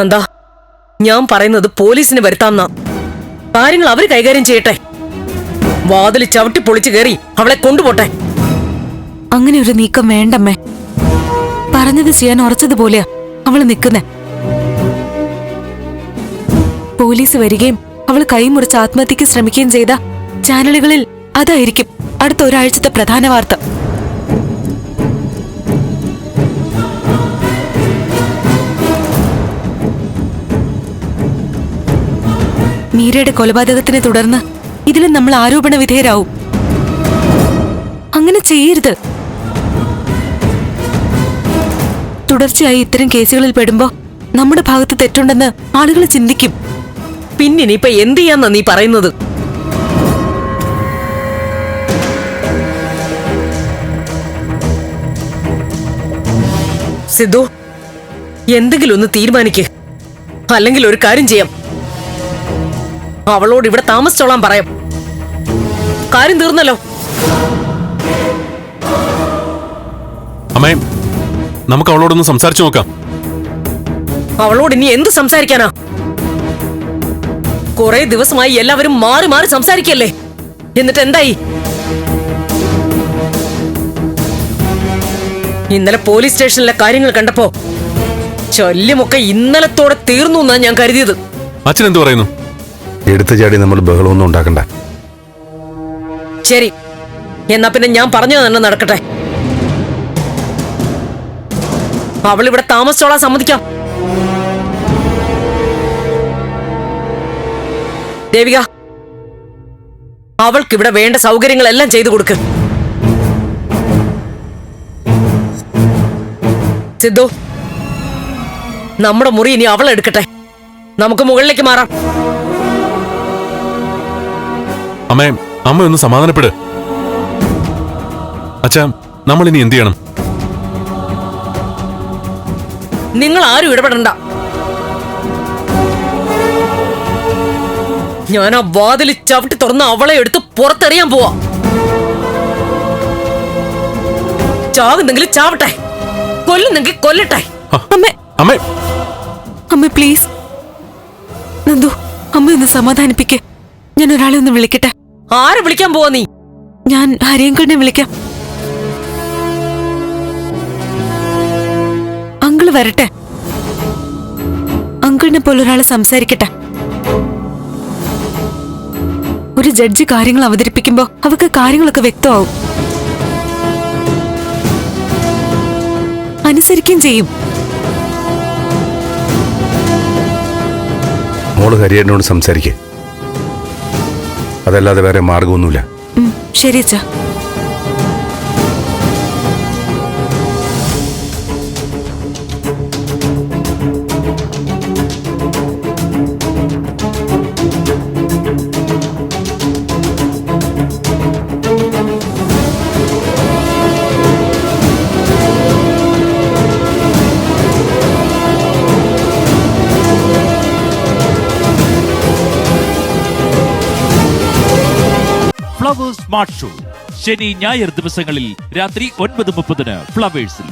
നന്ദ, ഞാൻ പറയുന്നത് പോലീസിന് വരുത്താമെന്നാ. കാര്യങ്ങൾ അവര് കൈകാര്യം ചെയ്യട്ടെ. വാതിൽ ചവിട്ടി പൊളിച്ചു കയറി അവളെ കൊണ്ടുപോട്ടെ. അങ്ങനെ ഒരു നീക്കം വേണ്ടമ്മേ. പറഞ്ഞത് ചെയ്യാൻ ഉറച്ചതുപോലെയാ അവള് നിക്കുന്നേ. പോലീസ് വരികയും അവൾ കൈമുറിച്ച് ആത്മഹത്യക്ക് ശ്രമിക്കുകയും ചെയ്ത ചാനലുകളിൽ അതായിരിക്കും അടുത്ത ഒരാഴ്ചത്തെ പ്രധാന വാർത്ത. മീരയുടെ കൊലപാതകത്തിനെ തുടർന്ന് ഇതിലും നമ്മൾ ആരോപണ വിധേയരാവും. അങ്ങനെ ചെയ്യരുത്. തുടർച്ചയായി ഇത്തരം കേസുകളിൽ പെടുമ്പോ നമ്മുടെ ഭാഗത്ത് തെറ്റുണ്ടെന്ന് ആളുകൾ ചിന്തിക്കും. പിന്നിനിപ്പൊ എന്ത് ചെയ്യാന്നാ നീ പറയുന്നത്? സിദ്ധു, എന്തെങ്കിലും ഒന്ന് തീരുമാനിക്ക്. അല്ലെങ്കിൽ ഒരു കാര്യം ചെയ്യാം, അവളോട് ഇവിടെ താമസിച്ചോളാൻ പറയാം. കാര്യം തീർന്നല്ലോ. അമ്മേ, നമുക്ക് അവളോടൊന്ന് സംസാരിച്ചു നോക്കാം. അവളോട് ഇനി എന്ത് സംസാരിക്കാനാ? കുറെ ദിവസമായി എല്ലാവരും മാറി മാറി സംസാരിക്കല്ലേ. എന്നിട്ട് എന്തായി? ഇന്നലെ പോലീസ് സ്റ്റേഷനിലെ കാര്യങ്ങൾ കണ്ടപ്പോ ശല്യമൊക്കെ ഇന്നലത്തോടെ തീർന്നു എന്നാ ഞാൻ കരുതിയത്. അച്ഛൻ എന്ത് പറയുന്നു? എടുത്തു ചാടി നമ്മൾ ബഹളമൊന്നും ഉണ്ടാക്കണ്ട. ശരി, എന്നാ പിന്നെ ഞാൻ പറഞ്ഞത് തന്നെ നടക്കട്ടെ. അവളിവിടെ താമസിച്ചോളാൻ സമ്മതിക്കാം. ദേവിക, അവൾക്കിവിടെ വേണ്ട സൗകര്യങ്ങളെല്ലാം ചെയ്തു കൊടുക്ക്. സിദ്ധു, നമ്മുടെ മുറി ഇനി അവൾ എടുക്കട്ടെ. നമുക്ക് മുകളിലേക്ക് മാറാം. അമ്മേ, അമ്മ ഒന്ന് സമാധാനപ്പെട്. അച്ഛാ, നമ്മൾ ഇനി എന്ത് ചെയ്യണം? നിങ്ങൾ ആരും ഇടപെടണ്ട. ഞാൻ ആ വാതിൽ ചവിട്ടി തുറന്ന് അവളെ എടുത്ത് പുറത്തെറിയാൻ പോവാ. ചാവുന്നെങ്കിൽ ചാവട്ടെ, കൊല്ലുന്നെങ്കിൽ കൊല്ലട്ടെ. അമ്മേ, അമ്മേ, അമ്മ പ്ലീസ്. നന്ദു, അമ്മ ഒന്ന് സമാധാനിപ്പിക്ക്. ഞാൻ ഒരാളെ ഒന്ന് വിളിക്കട്ടെ. ആരെ വിളിക്കാൻ പോവാ നീ? ഞാൻ ഹരിയങ്കണ്ണെ വിളിക്കാം. അങ്കിള് വരട്ടെ. അങ്കിളിനെ പോലെ ഒരാള് സംസാരിക്കട്ടെ. ഒരു ജഡ്ജി കാര്യങ്ങൾ അവതരിപ്പിക്കുമ്പോ അവർക്ക് കാര്യങ്ങളൊക്കെ വ്യക്തമാവും, അനുസരിക്കുകയും ചെയ്യും. മോള് ഹരിയേട്ടനോട് സംസാരിക്കേ. അതല്ലാതെ വേറെ മാർഗമൊന്നുമില്ല. ശരി അച്ഛാ. ഫ്ലവേഴ്സ് സ്മാർട്ട് ഷോ ശനി ഞായർ ദിവസങ്ങളിൽ രാത്രി 9:30 ഫ്ലവേഴ്സിൽ.